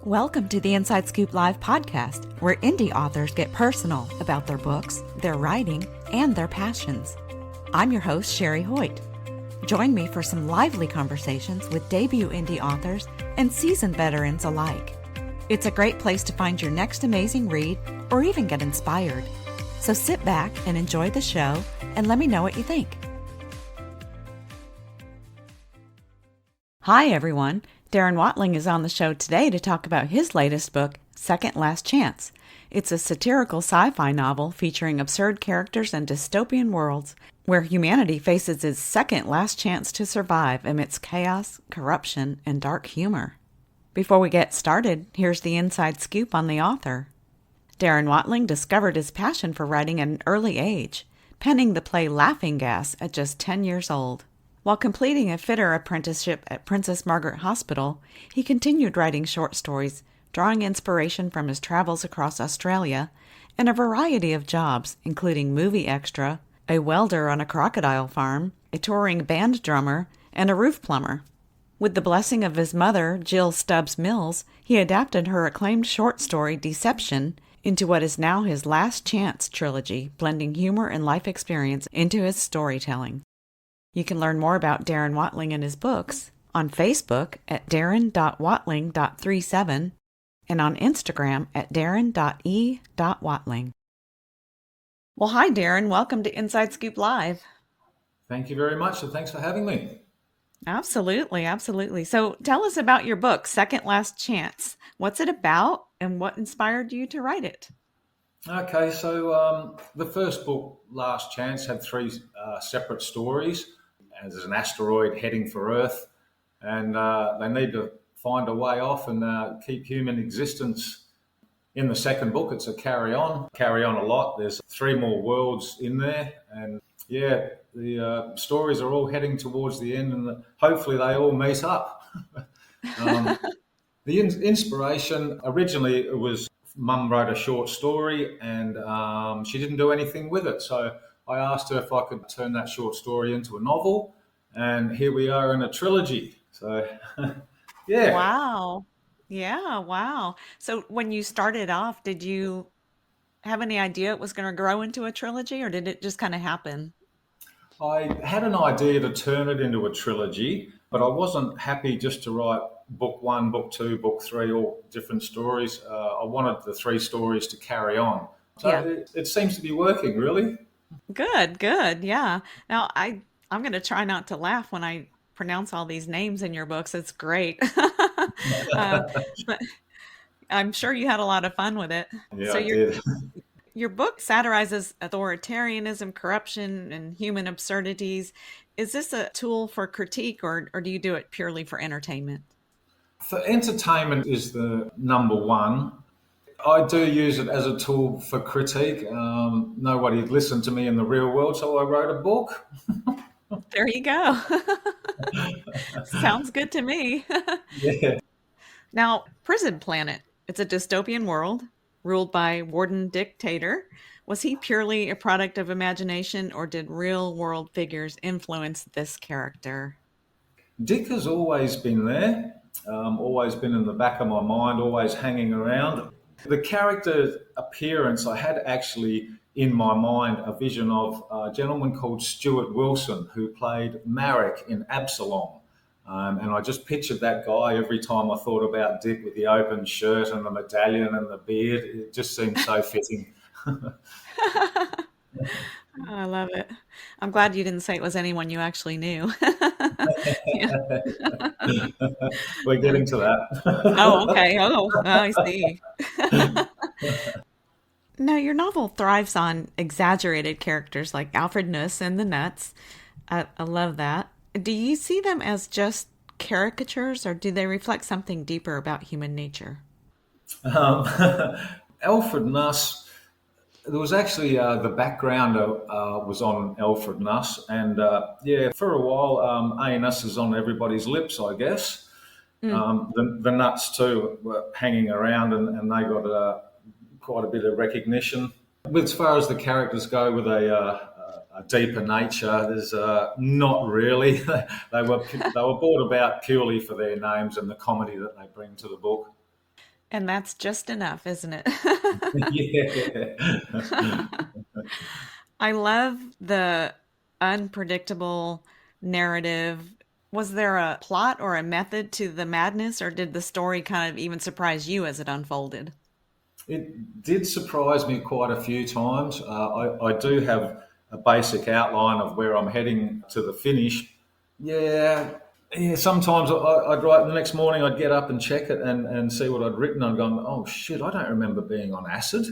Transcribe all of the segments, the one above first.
Welcome to the Inside Scoop Live podcast, where indie authors get personal about their books, their writing, and their passions. I'm your host, Sherry Hoyt. Join me for some lively conversations with debut indie authors and seasoned veterans alike. It's a great place to find your next amazing read or even get inspired. So sit back and enjoy the show and let me know what you think. Hi, everyone. Darren Watling is on the show today to talk about his latest book, Second Last Chance. It's a satirical sci-fi novel featuring absurd characters and dystopian worlds where humanity faces its second last chance to survive amidst chaos, corruption, and dark humor. Before we get started, here's the inside scoop on the author. Darren Watling discovered his passion for writing at an early age, penning the play Laughing Gas at just 10 years old. While completing a fitter apprenticeship at Princess Margaret Hospital, he continued writing short stories, drawing inspiration from his travels across Australia and a variety of jobs, including movie extra, a welder on a crocodile farm, a touring band drummer, and a roof plumber. With the blessing of his mother, Jill Stubbs Mills, he adapted her acclaimed short story Deception into what is now his Last Chance trilogy, blending humor and life experience into his storytelling. You can learn more about Darren Watling and his books on Facebook at darren.watling.37 and on Instagram at darren.e.watling. Well, hi, Darren. Welcome to Inside Scoop Live. Thank you very much, and thanks for having me. Absolutely, absolutely. So tell us about your book, Second Last Chance. What's it about, and what inspired you to write it? Okay, so the first book, Last Chance, had three separate stories. There's an asteroid heading for Earth, and they need to find a way off and keep human existence. In the second book, it's a carry on a lot. There's three more worlds in there, and yeah, the stories are all heading towards the end, and hopefully they all meet up. The inspiration, originally it was Mum wrote a short story and she didn't do anything with it. So I asked her if I could turn that short story into a novel, and here we are in a trilogy. So, yeah. Wow. Yeah, wow. So when you started off, did you have any idea it was going to grow into a trilogy, or did it just kind of happen? I had an idea to turn it into a trilogy, but I wasn't happy just to write book one, book two, book three, all different stories. I wanted the three stories to carry on. So Yeah. it seems to be working, really. Good, good. Yeah. Now I'm going to try not to laugh when I pronounce all these names in your books. It's great. uh, but I'm sure you had a lot of fun with it. Yeah, So I did. your book satirizes authoritarianism, corruption, and human absurdities. Is this a tool for critique, or do you do it purely for entertainment? For entertainment is the number one. I do use it as a tool for critique. Nobody listened to me in the real world, so I wrote a book. There you go. Sounds good to me. Yeah. Now, Prison Planet, it's a dystopian world ruled by warden dictator. Was he purely a product of imagination, or did real world figures influence this character? Dick has always been there, always been in the back of my mind, always hanging around. The character appearance, I had actually in my mind a vision of a gentleman called Stuart Wilson who played Marek in Absalom. And I just pictured that guy every time I thought about Dick with the open shirt and the medallion and the beard. It just seemed so fitting. I love it. I'm glad you didn't say it was anyone you actually knew. Yeah. We're getting to Oh, that. okay. Oh, I see. No, your novel thrives on exaggerated characters like Alfred Nuss and the Nuts. I love that. Do you see them as just caricatures, or do they reflect something deeper about human nature? um, Alfred Nuss, there was actually the background was on Alfred Nuss, and yeah, for a while, A&S is on everybody's lips, I guess. Mm. The Nuts too were hanging around, and they got quite a bit of recognition. As far as the characters go, with a deeper nature, there's not really. They were brought about purely for their names and the comedy that they bring to the book. And that's just enough, isn't it? Yeah. I love the unpredictable narrative. Was there a plot or a method to the madness, or did the story kind of even surprise you as it unfolded? It did surprise me quite a few times. I do have a basic outline of where I'm heading to the finish. Yeah, yeah. Sometimes I'd write the next morning. I'd get up and check it and see what I'd written. I'm going, oh shit! I don't remember being on acid.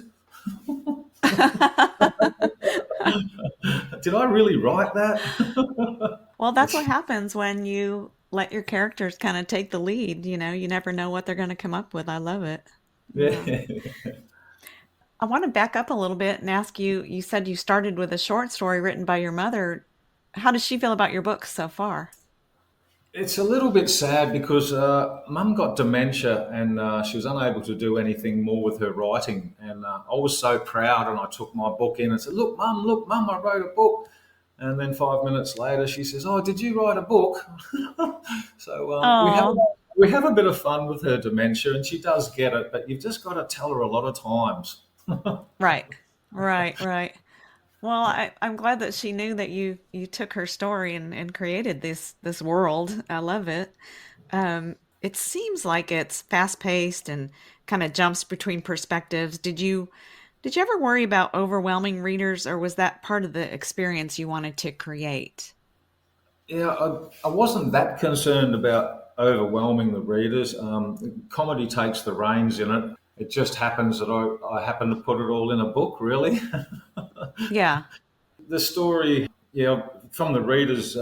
Did I really write that? Well, that's what happens when you let your characters kind of take the lead. You never know what they're going to come up with. I love it. Yeah. Yeah. I want to back up a little bit and ask you, you said you started with a short story written by your mother. How does she feel about your books so far? It's a little bit sad because Mum got dementia and she was unable to do anything more with her writing. And I was so proud, and I took my book in and said, look, Mum, I wrote a book." And then 5 minutes later, she says, "Oh, did you write a book?" So Oh, we have a bit of fun with her dementia, and she does get it. But you've just got to tell her a lot of times. right, right. Well, I'm glad that she knew that you took her story and created this world. I love it. It seems like it's fast paced and kind of jumps between perspectives. Did you ever worry about overwhelming readers, or was that part of the experience you wanted to create? Yeah, I wasn't that concerned about overwhelming the readers. Comedy takes the reins in it. It just happens that I happen to put it all in a book, really. Yeah. The story, yeah, from the readers'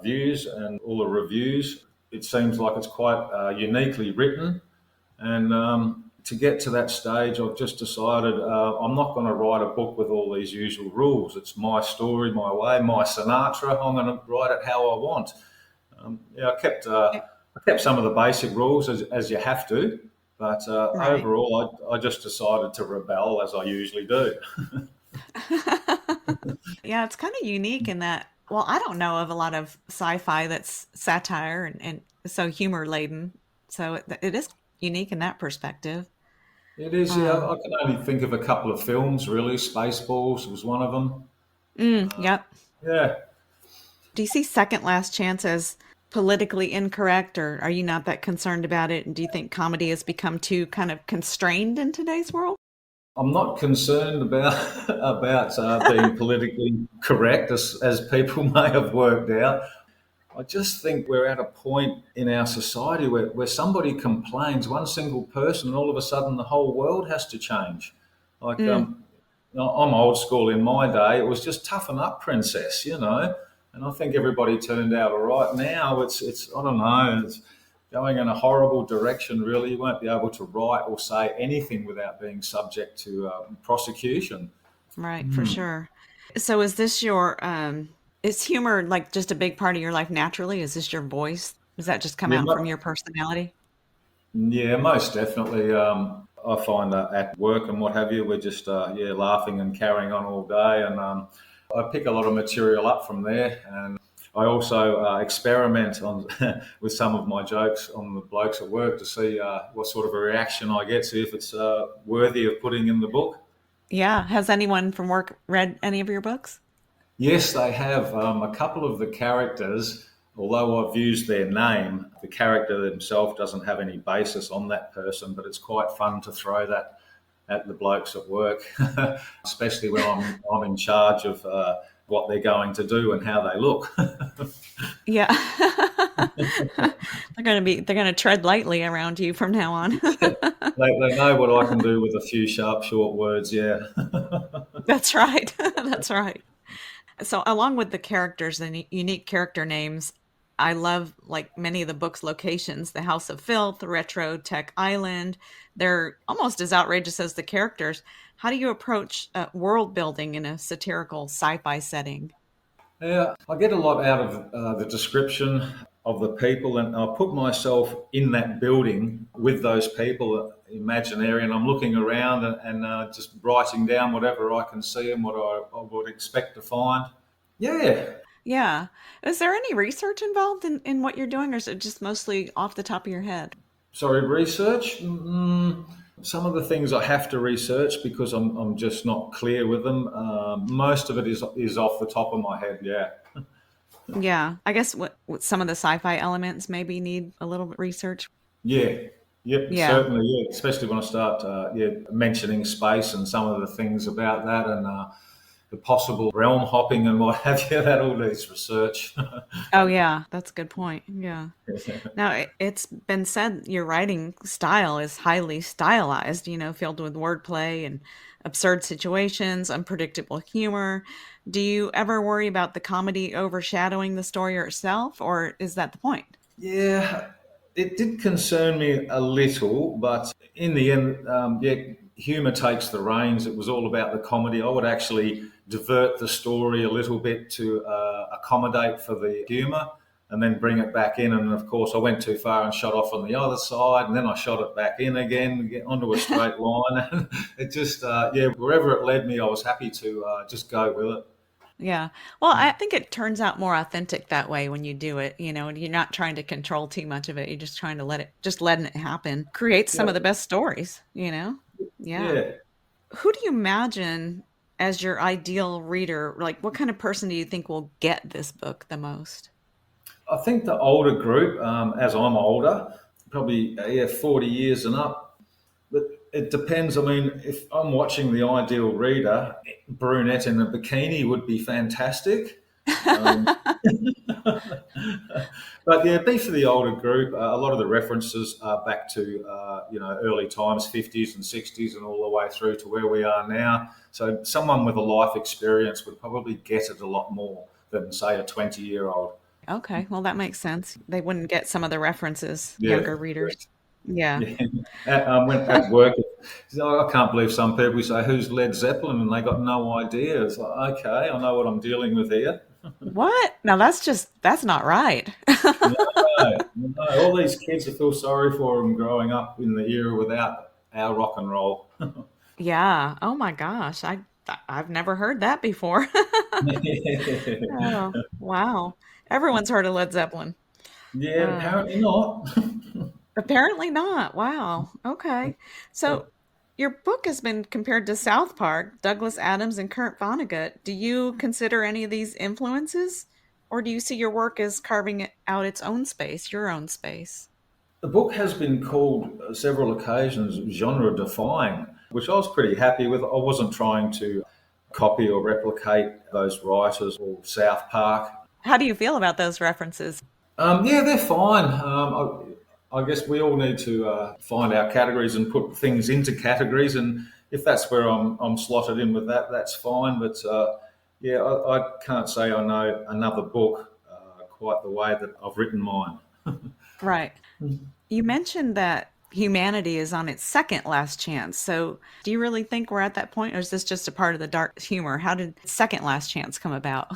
views and all the reviews, it seems like it's quite uniquely written. And to get to that stage, I've just decided I'm not going to write a book with all these usual rules. It's my story, my way, my Sinatra. I'm going to write it how I want. Yeah, I kept some of the basic rules as you have to, but Right. overall, I just decided to rebel as I usually do. Yeah, it's kind of unique in that, well, I don't know of a lot of sci-fi that's satire and so humor laden. So it is unique in that perspective. It is, yeah. Um, I can only think of a couple of films, really. Spaceballs was one of them. yep. Yeah, Do you see Second Last Chance as politically incorrect, or are you not that concerned about it? And do you think comedy has become too kind of constrained in today's world? I'm not concerned about about being politically correct, as people may have worked out. I just think we're at a point in our society where somebody complains, one single person, and all of a sudden the whole world has to change. Like, Mm, I'm old school. In my day, it was just toughen up, princess, and I think everybody turned out all right. Now it's I don't know, it's going in a horrible direction. Really, you won't be able to write or say anything without being subject to prosecution. right, for sure. So is humor like just a big part of your life naturally? Is this your voice? Does that just come Yeah, out from your personality? yeah, most definitely. I find that at work and what have you, we're just yeah, laughing and carrying on all day, and I pick a lot of material up from there, and I also experiment on with some of my jokes on the blokes at work to see what sort of a reaction I get, see if it's worthy of putting in the book. Yeah. Has anyone from work read any of your books? Yes, they have. A couple of the characters, although I've used their name, the character himself doesn't have any basis on that person, but it's quite fun to throw that at the blokes at work, especially when I'm in charge of what they're going to do and how they look. Yeah. They're gonna tread lightly around you from now on. They know what I can do with a few sharp, short words, yeah. That's right. That's right. So along with the characters and unique character names, I love like many of the book's locations, the House of Filth, the Retro Tech Island. They're almost as outrageous as the characters. How do you approach world building in a satirical sci-fi setting? Yeah, I get a lot out of the description of the people, and I put myself in that building with those people, imaginary, and I'm looking around and just writing down whatever I can see and what I would expect to find. Yeah, Yeah. Is there any research involved in what you're doing, or is it just mostly off the top of your head? Sorry, research. Some of the things I have to research because I'm just not clear with them. Most of it is off the top of my head. Yeah, Yeah, I guess what some of the sci-fi elements maybe need a little bit research. yeah, yep, Yeah. certainly. Yeah, especially when I start mentioning space and some of the things about that and the possible realm hopping and what have you. That all needs research. Oh yeah, that's a good point. Yeah. Now, it's been said your writing style is highly stylized, filled with wordplay and absurd situations, unpredictable humor. Do you ever worry about the comedy overshadowing the story itself, or is that the point? Yeah, it did concern me a little, but in the end, humour takes the reins. It was all about the comedy. I would actually divert the story a little bit to accommodate for the humour and then bring it back in. And of course, I went too far and shot off on the other side, and then I shot it back in again, get onto a straight line. And it just, wherever it led me, I was happy to just go with it. Yeah. Well, I think it turns out more authentic that way when you do it, and you're not trying to control too much of it. You're just trying to just letting it happen creates some of the Yep. best stories. Yeah. Yeah. Who do you imagine as your ideal reader? Like, what kind of person do you think will get this book the most? I think the older group, as I'm older, probably 40 years and up. But it depends. I mean, if I'm watching the ideal reader, brunette in a bikini would be fantastic. Um, but yeah, be for the older group. A lot of the references are back to early times, 50s and 60s, and all the way through to where we are now. So someone with a life experience would probably get it a lot more than say a 20-year-old. Okay, well, that makes sense. They wouldn't get some of the references, Yeah. younger readers. Yeah. Yeah. When at work, I can't believe some people say, "Who's Led Zeppelin?" and they got no idea. It's like, okay, I know what I'm dealing with here. What? Now that's not right. No, no, all these kids, I feel sorry for them growing up in the era without our rock and roll. Yeah. Oh my gosh. I've never heard that before. Oh, wow. Everyone's heard of Led Zeppelin. Yeah, Uh, apparently not. Apparently not. Wow. Okay. So your book has been compared to South Park, Douglas Adams, and Kurt Vonnegut. Do you consider any of these influences? Or do you see your work as carving out its own space, your own space? The book has been called several occasions genre defying, which I was pretty happy with. I wasn't trying to copy or replicate those writers or South Park. How do you feel about those references? Yeah, they're fine. I guess we all need to find our categories and put things into categories. And if that's where I'm slotted in with that, that's fine. But I can't say I know another book quite the way that I've written mine. Right. You mentioned that humanity is on its second last chance. So, do you really think we're at that point, or is this just a part of the dark humor? How did second last chance come about?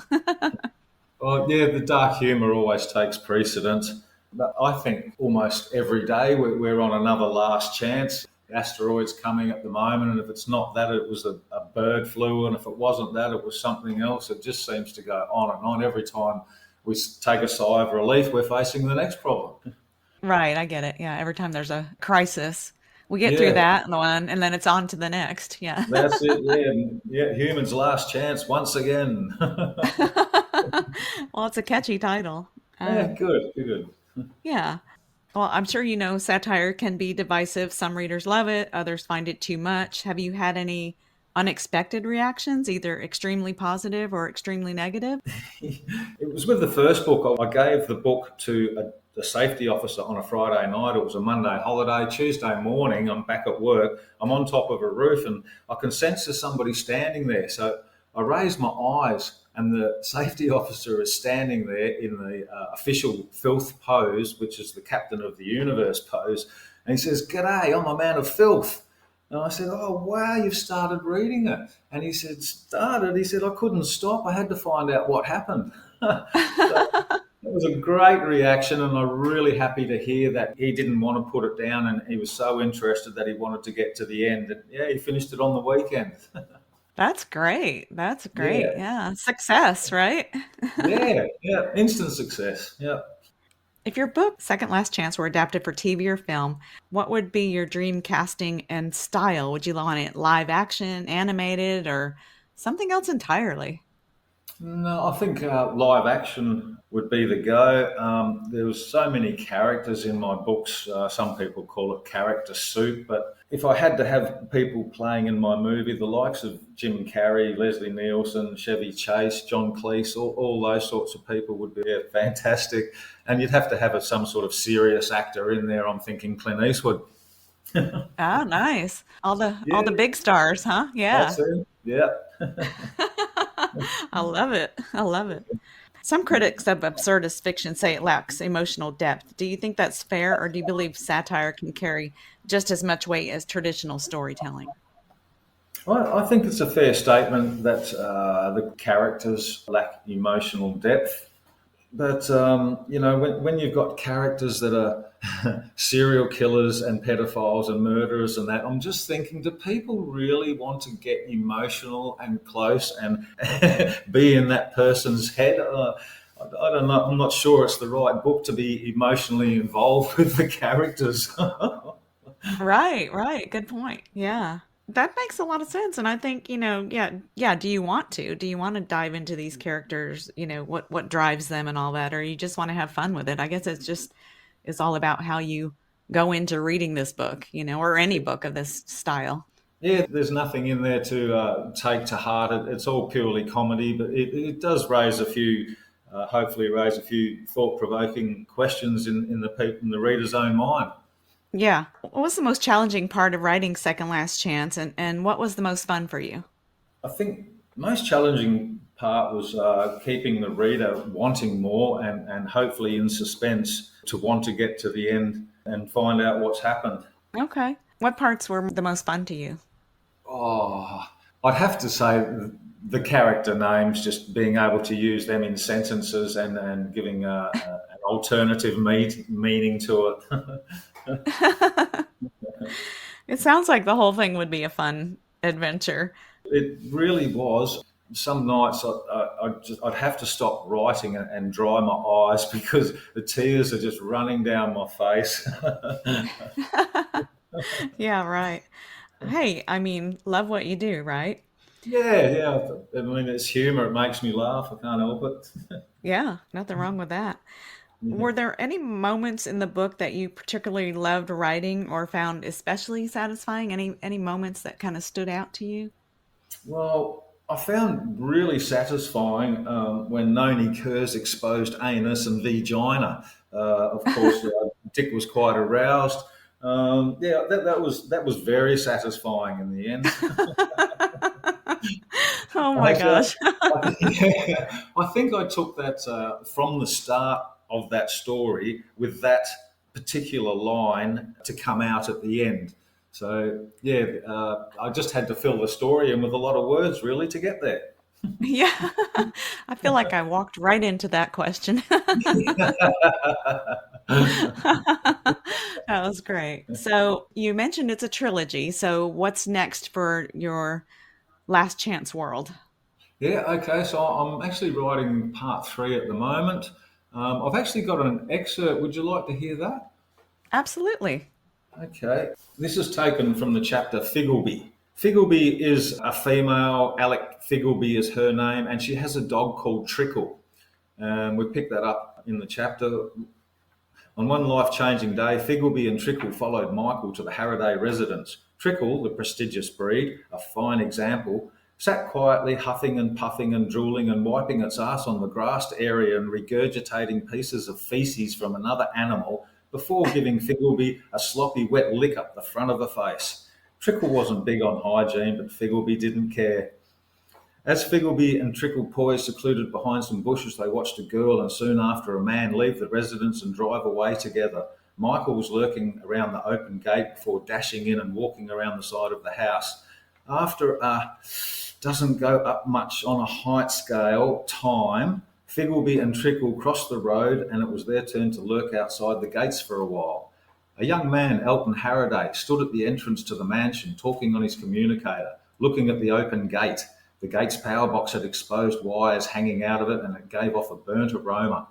Oh, yeah, the dark humour always takes precedence. But I think almost every day we're on another last chance. Asteroids coming at the moment, and if it's not that, it was a bird flu, and if it wasn't that, it was something else. It just seems to go on and on. Every time we take a sigh of relief, we're facing the next problem. Right, I get it. Yeah, every time there's a crisis, we get through Yeah, that one, and then it's on to the next. Yeah. that's it. Yeah, yeah, humans' last chance once again. Well, it's a catchy title. Yeah, Um, good, good. yeah. Well, I'm sure satire can be divisive. Some readers love it, others find it too much. Have you had any unexpected reactions, either extremely positive or extremely negative? It was with the first book. I gave the book to a safety officer on a Friday night. It was a Monday holiday. Tuesday morning, I'm back at work. I'm on top of a roof and I can sense there's somebody standing there. So I raise my eyes and the safety officer is standing there in the official filth pose, which is the captain of the universe pose. And he says, "G'day, I'm a man of filth." And I said, "Oh, wow, you've started reading it." And he said, "Started?" He said, "I couldn't stop. I had to find out what happened." So it was a great reaction, and I'm really happy to hear that he didn't want to put it down and he was so interested that he wanted to get to the end. And yeah, he finished it on the weekend. That's great. That's great. Yeah, Yeah. Success, right? yeah, yeah. Instant success. Yeah. If your book, Second Last Chance, were adapted for TV or film, what would be your dream casting and style? Would you want it live action, animated, or something else entirely? No, I think live action would be the go. There was so many characters in my books. Some people call it character soup, but if I had to have people playing in my movie, the likes of Jim Carrey, Leslie Nielsen, Chevy Chase, John Cleese, all those sorts of people would be fantastic. And you'd have to have some sort of serious actor in there. I'm thinking Clint Eastwood. Oh, nice. All the Yeah, big stars, huh? Yeah. that's it. Yeah. I love it. I love it. Some critics of absurdist fiction say it lacks emotional depth. Do you think that's fair, or do you believe satire can carry just as much weight as traditional storytelling? I think it's a fair statement that the characters lack emotional depth. But when you've got characters that are serial killers and pedophiles and murderers and that, I'm just thinking, do people really want to get emotional and close and be in that person's head? I don't know. I'm not sure it's the right book to be emotionally involved with the characters. Right, right. Good point. Yeah. That makes a lot of sense. And I think, yeah, do you want to? Do you want to dive into these characters, what drives them and all that, or you just want to have fun with it? I guess it's all about how you go into reading this book, or any book of this style. Yeah, there's nothing in there to take to heart. It's all purely comedy, but it does raise hopefully raise a few thought-provoking questions in the reader's own mind. Yeah. What was the most challenging part of writing Second Last Chance, and what was the most fun for you? I think the most challenging part was keeping the reader wanting more and hopefully in suspense to want to get to the end and find out what's happened. Okay. What parts were the most fun to you? Oh, I'd have to say the character names, just being able to use them in sentences and giving an alternative meaning to it. It sounds like the whole thing would be a fun adventure. It really was. Some nights I'd have to stop writing and dry my eyes because the tears are just running down my face. Yeah, right. Hey, I mean, love what you do, right? Yeah, yeah. I mean, it's humour. It makes me laugh. I can't help it. Yeah, nothing wrong with that. Were there any moments in the book that you particularly loved writing or found especially satisfying? Any moments that kind of stood out to you? Well, I found really satisfying when Noni Kerr's exposed anus and vagina. Of course, Dick was quite aroused. Yeah, that was very satisfying in the end. Oh my Actually, gosh. I think I took that from the start of that story with that particular line to come out at the end. So yeah, I just had to fill the story in with a lot of words really to get there. Yeah. I feel like I walked right into that question. That was great. So you mentioned it's a trilogy. So what's next for your Last Chance world? Yeah, okay. So I'm actually writing part three at the moment. I've actually got an excerpt. Would you like to hear that? Absolutely. Okay. This is taken from the chapter Figgleby. Figgleby is a female. Alec Figgleby is her name, and she has a dog called Trickle. We picked that up in the chapter. On one life-changing day, Figgleby and Trickle followed Michael to the Harraday residence. Trickle, the prestigious breed, a fine example, sat quietly huffing and puffing and drooling and wiping its ass on the grassed area and regurgitating pieces of feces from another animal before giving Figgleby a sloppy wet lick up the front of the face. Trickle wasn't big on hygiene, but Figgleby didn't care. As Figgleby and Trickle poised secluded behind some bushes, they watched a girl and soon after a man leave the residence and drive away together. Michael was lurking around the open gate before dashing in and walking around the side of the house. After a doesn't go up much on a height scale time, Figgleby and Trickle crossed the road and it was their turn to lurk outside the gates for a while. A young man, Elton Harraday, stood at the entrance to the mansion talking on his communicator, looking at the open gate. The gate's power box had exposed wires hanging out of it and it gave off a burnt aroma.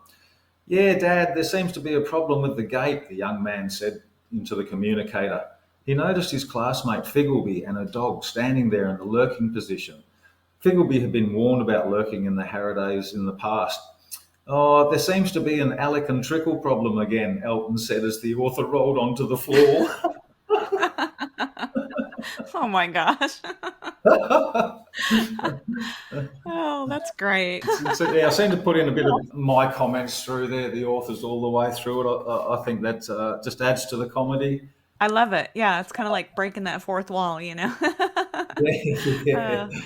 Yeah, Dad, there seems to be a problem with the gate, the young man said into the communicator. He noticed his classmate Figgleby and a dog standing there in the lurking position. Figgleby had been warned about lurking in the Harrodays in the past. Oh, there seems to be an Alec and Trickle problem again, Elton said as the author rolled onto the floor. Oh my gosh. Oh, that's great. So, yeah, I seem to put in a bit of my comments through there, the author's all the way through it. I think that just adds to the comedy. I love it. Yeah, it's kind of like breaking that fourth wall, you know? Yeah. Uh,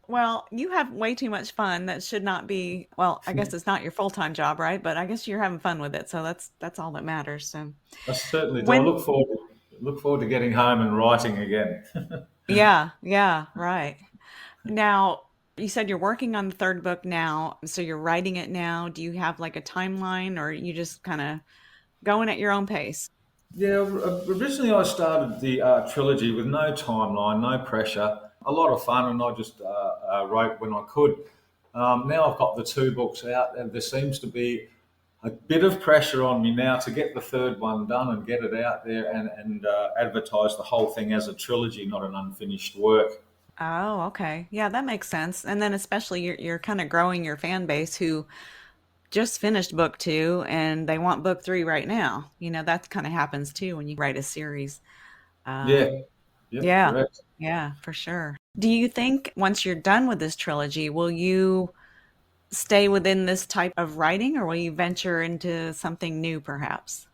well, you have way too much fun. That should not be, well, I guess it's not your full-time job, right? But I guess you're having fun with it, so that's all that matters. So I certainly do. I when look forward to getting home and writing again. yeah, yeah, right. Now, you said you're working on the third book now, so you're writing it now. Do you have like a timeline or you just kind of going at your own pace? Yeah, originally I started the trilogy with no timeline, no pressure, a lot of fun, and I just wrote when I could. Now I've got the two books out, and there seems to be a bit of pressure on me now to get the third one done and get it out there and advertise the whole thing as a trilogy, not an unfinished work. Oh, okay. Yeah, that makes sense. And then especially you're kind of growing your fan base who just finished book two and they want book three right now. You know, that kind of happens too when you write a series. Yeah, Um, yep, yeah, correct. yeah, for sure. Do you think once you're done with this trilogy, will you stay within this type of writing or will you venture into something new perhaps?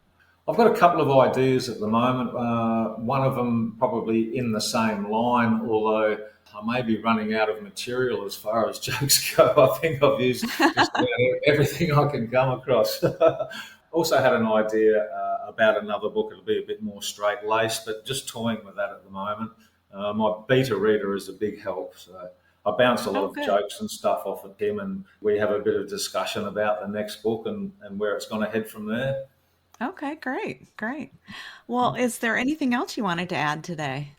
I've got a couple of ideas at the moment. One of them probably in the same line, although I may be running out of material as far as jokes go. I think I've used just about everything I can come across. Also had an idea about another book. It'll be a bit more straight laced, but just toying with that at the moment. My beta reader is a big help. So I bounce a lot Oh, of good. jokes and stuff off of him, and we have a bit of discussion about the next book and where it's going to head from there. Okay, great, great. Well, is there anything else you wanted to add today?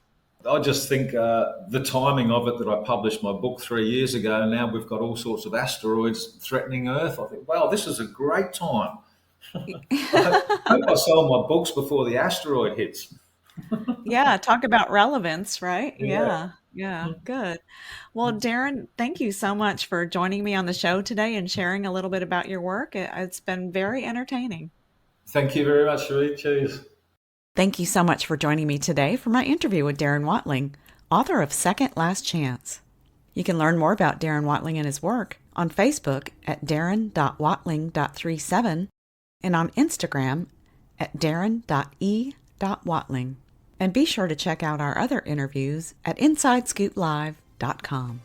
I just think the timing of it that I published my book 3 years ago, now we've got all sorts of asteroids threatening Earth. I think, wow, this is a great time. I hope I sell my books before the asteroid hits. Yeah, talk about relevance, right? Yeah. Yeah, yeah, good. Well, Darren, thank you so much for joining me on the show today and sharing a little bit about your work. It's been very entertaining. Thank you very much, Reed. Cheers. Thank you so much for joining me today for my interview with Darren Watling, author of Second Last Chance. You can learn more about Darren Watling and his work on Facebook at darren.watling.37 and on Instagram at darren.e.watling. And be sure to check out our other interviews at InsideScoopLive.com.